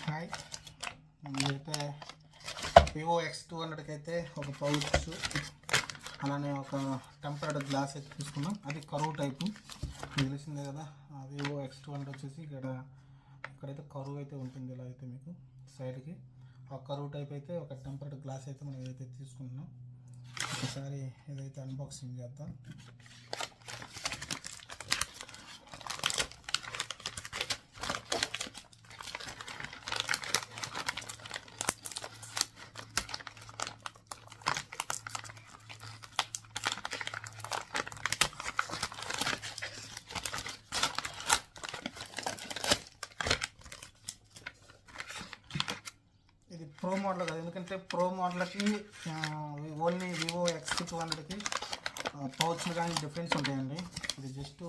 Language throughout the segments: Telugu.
హాయ్, ఇదైతే వివో X200కి అయితే ఒక పౌచ్, అలానే ఒక టెంపర్డ్ గ్లాస్ అయితే తీసుకున్నాం. అది కరువు టైపు, మీకు తెలిసిందే కదా. వివో X200 వచ్చేసి ఇక్కడైతే కరువు అయితే ఉంటుంది. ఇలా అయితే మీకు సైడ్కి ఆ కరువు టైప్ అయితే ఒక టెంపర్డ్ గ్లాస్ అయితే మనం ఏదైతే తీసుకుంటున్నాం. ఒకసారి ఇదైతే అన్బాక్సింగ్ చేద్దాం. ఇది ప్రో మోడల్ కదా, ఎందుకంటే ప్రో మోడల్కి ఓన్లీ వివో X200కి పౌచ్లు కానీ డిఫరెన్స్ ఉంటాయండి. ఇది జస్ట్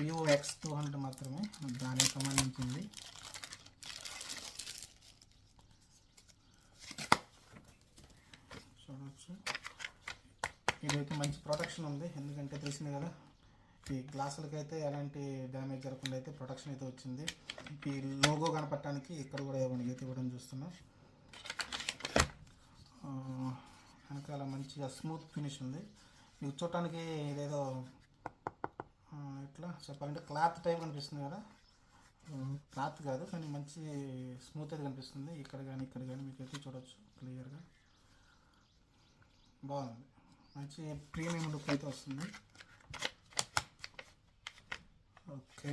వివో X200 మాత్రమే, దానికి సంబంధించింది. చూడవచ్చు, ఇదైతే మంచి ప్రొటెక్షన్ ఉంది. ఎందుకంటే తెలిసింది కదా, ఈ గ్లాసులకి అయితే ఎలాంటి డ్యామేజ్ జరగకుండా అయితే ప్రొటెక్షన్ అయితే వచ్చింది. ఈ లోగో కనపడటానికి ఇక్కడ కూడా మనకైతే ఇవ్వడం చూస్తున్నాం. వెనకాల మంచిగా స్మూత్ ఫినిష్ ఉంది. మీకు చూడటానికి ఇదేదో ఎట్లా చెప్పాలంటే క్లాత్ టైప్ కనిపిస్తుంది కదా, క్లాత్ కాదు కానీ మంచి స్మూత్ అయితే కనిపిస్తుంది. ఇక్కడ కానీ మీకు అయితే చూడవచ్చు క్లియర్గా. బాగుంది, మంచి ప్రీమియం లుక్ అయితే వస్తుంది. ఓకే.